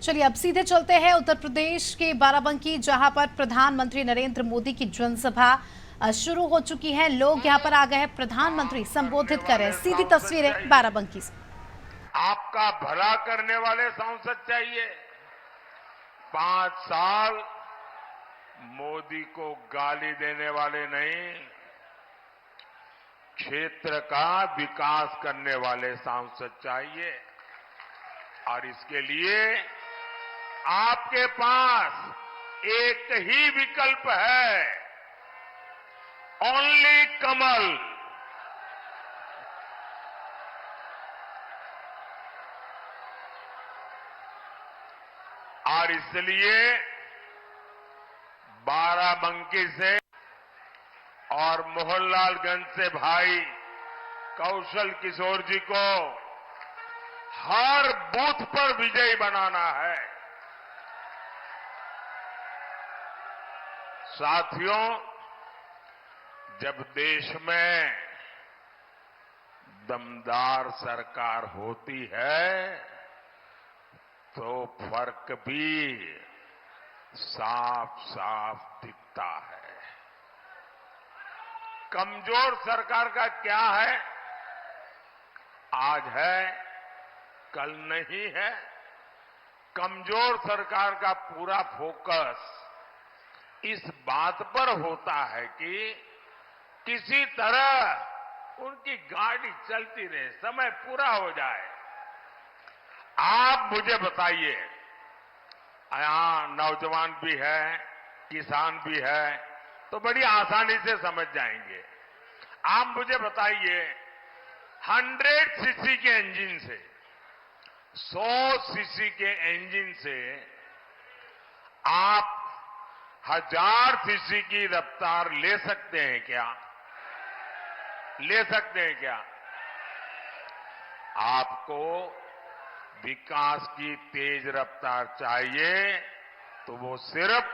चलिए अब सीधे चलते हैं उत्तर प्रदेश के बाराबंकी, जहां पर प्रधानमंत्री नरेंद्र मोदी की जनसभा शुरू हो चुकी है। लोग यहां पर आ गए हैं, प्रधानमंत्री संबोधित कर रहे हैं। सीधी तस्वीरें बाराबंकी से। आपका भला करने वाले सांसद चाहिए। 5 साल मोदी को गाली देने वाले नहीं, क्षेत्र का विकास करने वाले सांसद चाहिए। और इसके लिए आपके पास एक ही विकल्प है, ओनली कमल। और इसलिए बाराबंकी से और मोहनलालगंज से भाई कौशल किशोर जी को हर बूथ पर विजयी बनाना है। साथियों, जब देश में दमदार सरकार होती है तो फर्क भी साफ साफ दिखता है। कमजोर सरकार का क्या है, आज है कल नहीं है। कमजोर सरकार का पूरा फोकस इस बात पर होता है कि किसी तरह उनकी गाड़ी चलती रहे, समय पूरा हो जाए। आप मुझे बताइए, यहां नौजवान भी है, किसान भी है, तो बड़ी आसानी से समझ जाएंगे। आप मुझे बताइए, 100 सीसी के इंजन से 100 सीसी के इंजन से आप 1000 सीसी की रफ्तार ले सकते हैं क्या? ले सकते हैं क्या? आपको विकास की तेज रफ्तार चाहिए तो वो सिर्फ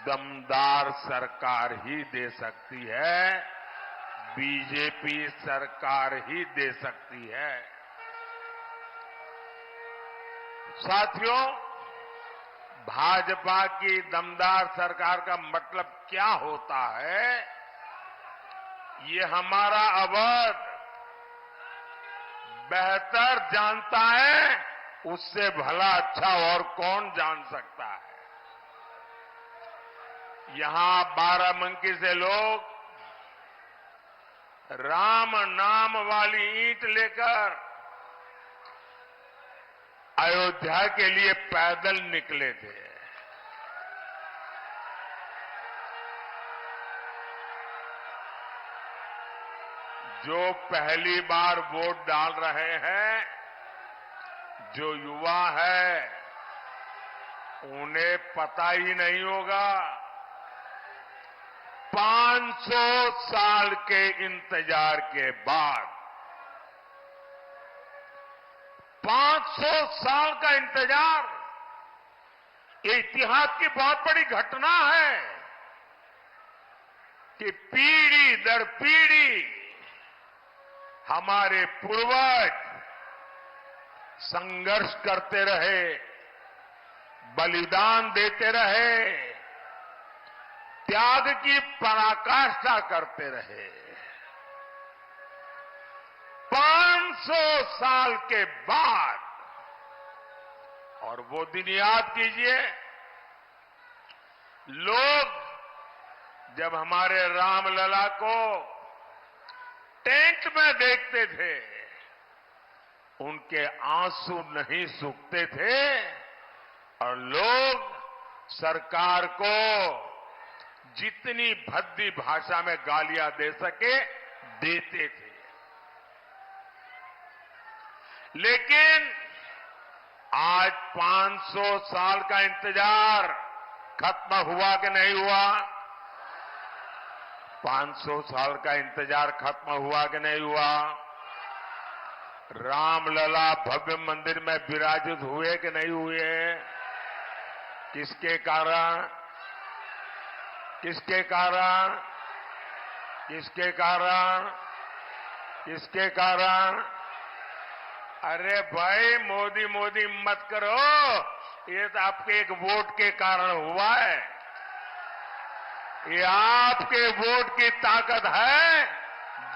दमदार सरकार ही दे सकती है, बीजेपी सरकार ही दे सकती है। साथियों, भाजपा की दमदार सरकार का मतलब क्या होता है, ये हमारा अवध बेहतर जानता है। उससे भला अच्छा और कौन जान सकता है। यहां बाराबंकी से लोग राम नाम वाली ईंट लेकर अयोध्या के लिए पैदल निकले थे। जो पहली बार वोट डाल रहे हैं, जो युवा है, उन्हें पता ही नहीं होगा 500 साल के इंतजार के बाद, 500 साल का इंतजार, ये इतिहास की बहुत बड़ी घटना है कि पीढ़ी दर पीढ़ी हमारे पूर्वज संघर्ष करते रहे, बलिदान देते रहे, त्याग की पराकाष्ठा करते रहे। 500 साल के बाद, और वो दिन याद कीजिए, लोग जब हमारे रामलला को टेंट में देखते थे, उनके आंसू नहीं सूखते थे और लोग सरकार को जितनी भद्दी भाषा में गालियां दे सके देते थे। लेकिन आज 500 साल का इंतजार खत्म हुआ कि नहीं हुआ? 500 साल का इंतजार खत्म हुआ कि नहीं हुआ? रामलला भव्य मंदिर में विराजित हुए कि नहीं हुए? किसके कारण? किसके कारण? किसके कारण? किसके कारण? अरे भाई मोदी मोदी मत करो, ये तो आपके एक वोट के कारण हुआ है। ये आपके वोट की ताकत है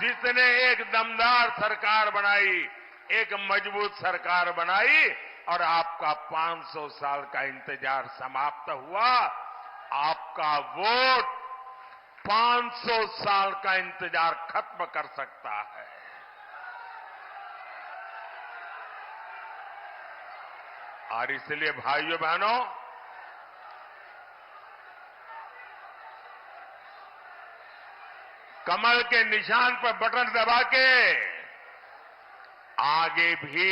जिसने एक दमदार सरकार बनाई, एक मजबूत सरकार बनाई और आपका 500 साल का इंतजार समाप्त हुआ। आपका वोट 500 साल का इंतजार खत्म कर सकता है। और इसलिए भाइयों बहनों, कमल के निशान पर बटन दबा के आगे भी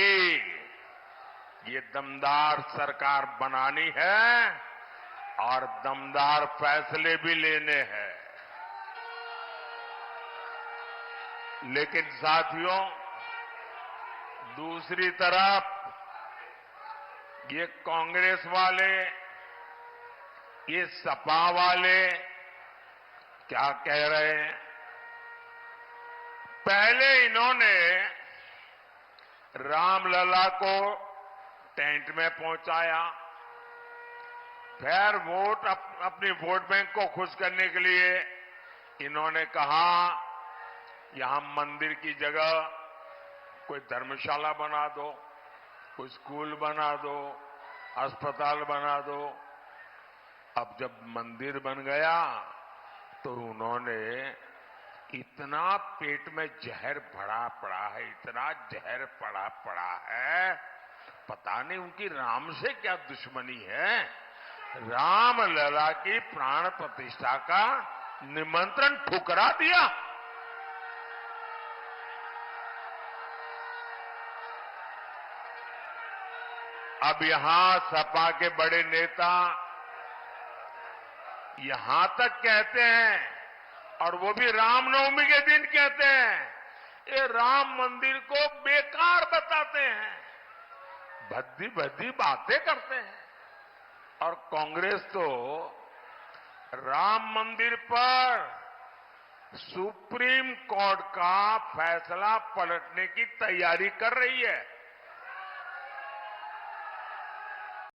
ये दमदार सरकार बनानी है और दमदार फैसले भी लेने हैं। लेकिन साथियों, दूसरी तरफ ये कांग्रेस वाले, ये सपा वाले क्या कह रहे हैं? पहले इन्होंने रामलला को टेंट में पहुंचाया, फिर अपनी वोट बैंक को खुश करने के लिए इन्होंने कहा यहां मंदिर की जगह कोई धर्मशाला बना दो, कोई स्कूल बना दो, अस्पताल बना दो। अब जब मंदिर बन गया तो उन्होंने इतना पेट में जहर भरा पड़ा है, इतना जहर पड़ा है, पता नहीं उनकी राम से क्या दुश्मनी है। रामलला की प्राण प्रतिष्ठा का निमंत्रण ठुकरा दिया। अब यहां सपा के बड़े नेता यहां तक कहते हैं, और वो भी रामनवमी के दिन कहते हैं, ये राम मंदिर को बेकार बताते हैं, भद्दी भद्दी बातें करते हैं। और कांग्रेस तो राम मंदिर पर सुप्रीम कोर्ट का फैसला पलटने की तैयारी कर रही है।